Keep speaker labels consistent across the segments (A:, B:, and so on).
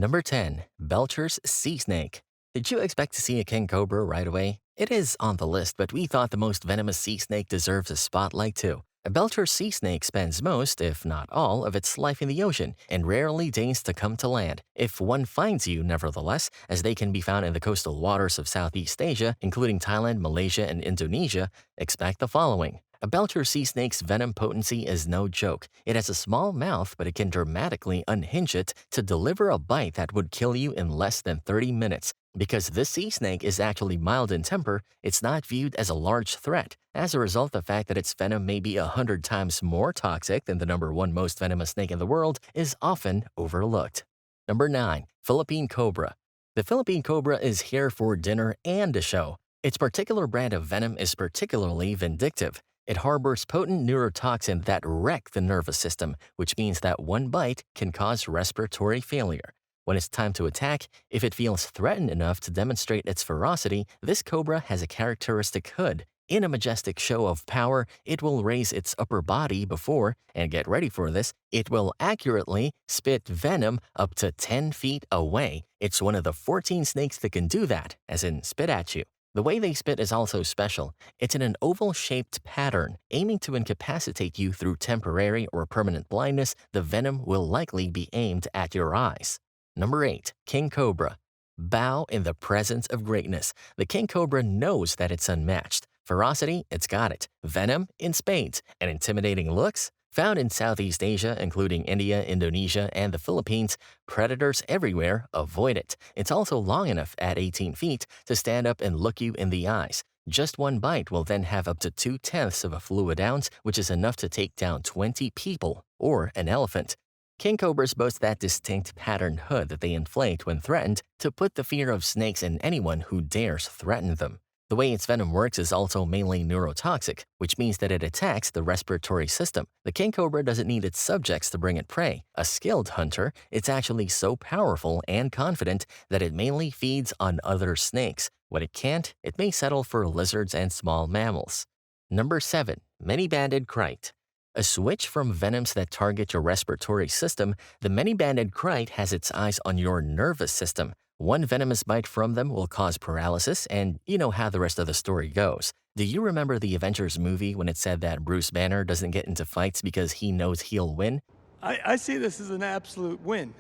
A: Number 10. Belcher's Sea Snake. Did you expect to see a king cobra right away? It is on the list, but we thought the most venomous sea snake deserves a spotlight too. A Belcher sea snake spends most, if not all, of its life in the ocean and rarely deigns to come to land. If one finds you, nevertheless, as they can be found in the coastal waters of Southeast Asia, including Thailand, Malaysia, and Indonesia, expect the following. A Belcher sea snake's venom potency is no joke. It has a small mouth, but it can dramatically unhinge it to deliver a bite that would kill you in less than 30 minutes. Because this sea snake is actually mild in temper, it's not viewed as a large threat. As a result, the fact that its venom may be 100 times more toxic than the number one most venomous snake in the world is often overlooked. Number 9. Philippine Cobra. The Philippine Cobra is here for dinner and a show. Its particular brand of venom is particularly vindictive. It harbors potent neurotoxin that wreck the nervous system, which means that one bite can cause respiratory failure. When it's time to attack, if it feels threatened enough to demonstrate its ferocity, this cobra has a characteristic hood. In a majestic show of power, it will raise its upper body before, and get ready for this, it will accurately spit venom up to 10 feet away. It's one of the 14 snakes that can do that, as in spit at you. The way they spit is also special. It's in an oval-shaped pattern, aiming to incapacitate you through temporary or permanent blindness. The venom will likely be aimed at your eyes. Number 8. King Cobra. Bow in the presence of greatness. The king cobra knows that it's unmatched. Ferocity, it's got it. Venom, in spades. And intimidating looks? Found in Southeast Asia, including India, Indonesia, and the Philippines, predators everywhere avoid it. It's also long enough at 18 feet to stand up and look you in the eyes. Just one bite will then have up to 2/10 of a fluid ounce, which is enough to take down 20 people or an elephant. King cobras boast that distinct patterned hood that they inflate when threatened to put the fear of snakes in anyone who dares threaten them. The way its venom works is also mainly neurotoxic, which means that it attacks the respiratory system. The king cobra doesn't need its subjects to bring it prey. A skilled hunter, it's actually so powerful and confident that it mainly feeds on other snakes. When it can't, it may settle for lizards and small mammals. Number 7. Many-banded Crite. A switch from venoms that target your respiratory system, the many-banded Crite has its eyes on your nervous system. One venomous bite from them will cause paralysis, and you know how the rest of the story goes. Do you remember the Avengers movie when it said that Bruce Banner doesn't get into fights because he knows he'll win?
B: I see this as an absolute win.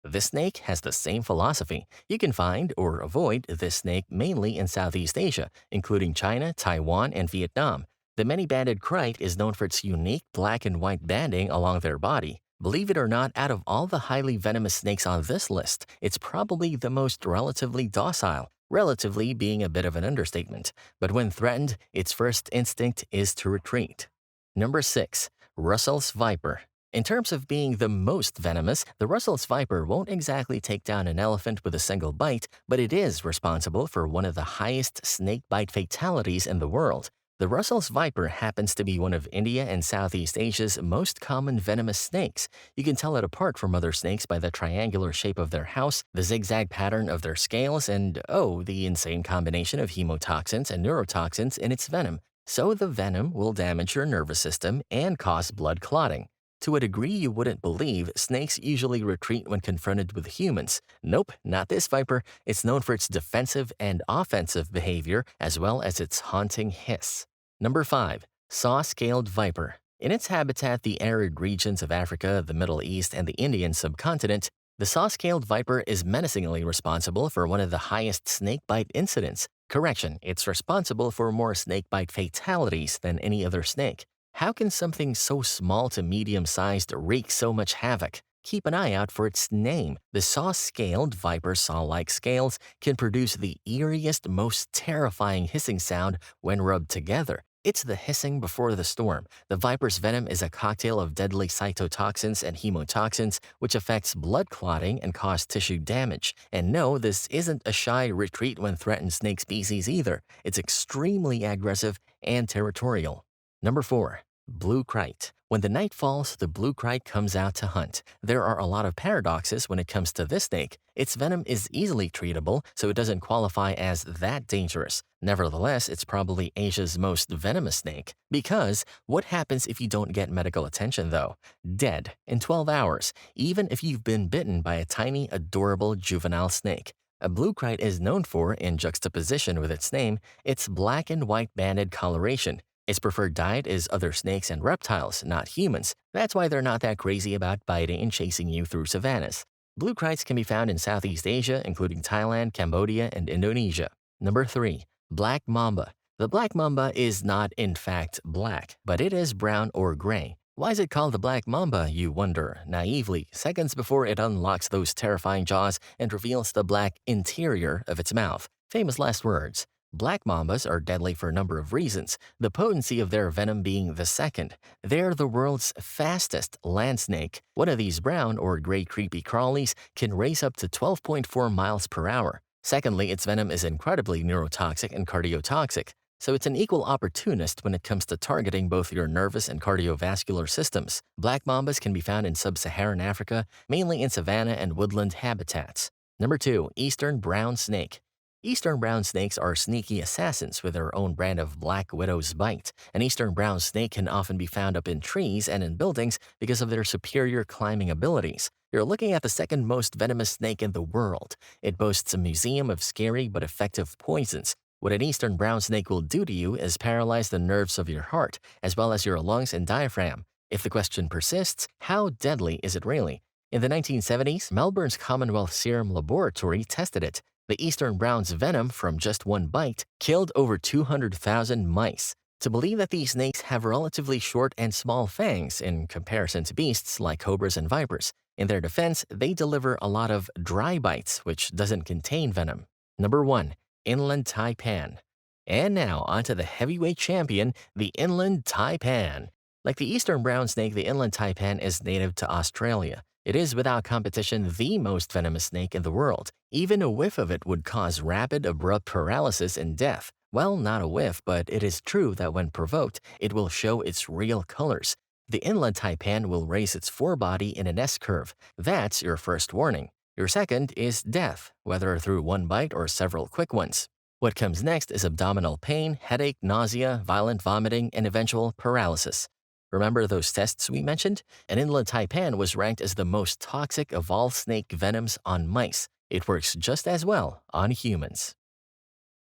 A: This snake has the same philosophy. You can find or avoid this snake mainly in Southeast Asia, including China, Taiwan, and Vietnam. The many-banded Crite is known for its unique black and white banding along their body. Believe it or not, out of all the highly venomous snakes on this list, it's probably the most relatively docile, relatively being a bit of an understatement. But when threatened, its first instinct is to retreat. Number 6. Russell's Viper. In terms of being the most venomous, the Russell's Viper won't exactly take down an elephant with a single bite, but it is responsible for one of the highest snake bite fatalities in the world. The Russell's Viper happens to be one of India and Southeast Asia's most common venomous snakes. You can tell it apart from other snakes by the triangular shape of their house, the zigzag pattern of their scales, and the insane combination of hemotoxins and neurotoxins in its venom. So the venom will damage your nervous system and cause blood clotting. To a degree you wouldn't believe, snakes usually retreat when confronted with humans. Nope, not this viper. It's known for its defensive and offensive behavior, as well as its haunting hiss. Number 5. Saw-scaled viper. In its habitat, the arid regions of Africa, the Middle East, and the Indian subcontinent, the saw-scaled viper is menacingly responsible for one of the highest snakebite incidents. Correction, it's responsible for more snakebite fatalities than any other snake. How can something so small to medium-sized wreak so much havoc? Keep an eye out for its name. The saw-scaled viper's saw-like scales can produce the eeriest, most terrifying hissing sound when rubbed together. It's the hissing before the storm. The viper's venom is a cocktail of deadly cytotoxins and hemotoxins, which affects blood clotting and cause tissue damage. And no, this isn't a shy retreat when threatened snake species either. It's extremely aggressive and territorial. Number 4. Blue kite. When the night falls, the blue kite comes out to hunt. There are a lot of paradoxes when it comes to this snake. Its venom is easily treatable, so it doesn't qualify as that dangerous. Nevertheless, it's probably Asia's most venomous snake. Because what happens if you don't get medical attention, though? Dead in 12 hours, even if you've been bitten by a tiny, adorable juvenile snake. A blue kite is known for, in juxtaposition with its name, its black and white banded coloration. Its preferred diet is other snakes and reptiles, not humans. That's why they're not that crazy about biting and chasing you through savannas. Blue kites can be found in Southeast Asia, including Thailand, Cambodia, and Indonesia. Number 3. Black mamba. The black mamba is not, in fact, black, but it is brown or gray. Why is it called the black mamba, you wonder, naively, seconds before it unlocks those terrifying jaws and reveals the black interior of its mouth? Famous last words. Black mambas are deadly for a number of reasons, the potency of their venom being the second. They're the world's fastest land snake. One of these brown or gray creepy crawlies can race up to 12.4 miles per hour. Secondly, its venom is incredibly neurotoxic and cardiotoxic, so it's an equal opportunist when it comes to targeting both your nervous and cardiovascular systems. Black mambas can be found in sub-Saharan Africa, mainly in savanna and woodland habitats. Number 2. Eastern brown snake. Eastern brown snakes are sneaky assassins with their own brand of black widow's bite. An eastern brown snake can often be found up in trees and in buildings because of their superior climbing abilities. You're looking at the second most venomous snake in the world. It boasts a museum of scary but effective poisons. What an eastern brown snake will do to you is paralyze the nerves of your heart, as well as your lungs and diaphragm. If the question persists, how deadly is it really? In the 1970s, Melbourne's Commonwealth Serum Laboratory tested it. The eastern brown's venom from just one bite killed over 200,000 mice. To believe that these snakes have relatively short and small fangs in comparison to beasts like cobras and vipers. In their defense, they deliver a lot of dry bites, which doesn't contain venom. Number 1. Inland taipan. And now onto the heavyweight champion, the inland taipan. Like the eastern brown snake, the inland taipan is native to Australia. It is without competition the most venomous snake in the world. Even a whiff of it would cause rapid, abrupt paralysis and death. Well, not a whiff, but it is true that when provoked, it will show its real colors. The inland taipan will raise its forebody in an S-curve. That's your first warning. Your second is death, whether through one bite or several quick ones. What comes next is abdominal pain, headache, nausea, violent vomiting, and eventual paralysis. Remember those tests we mentioned? An inland taipan was ranked as the most toxic of all snake venoms on mice. It works just as well on humans.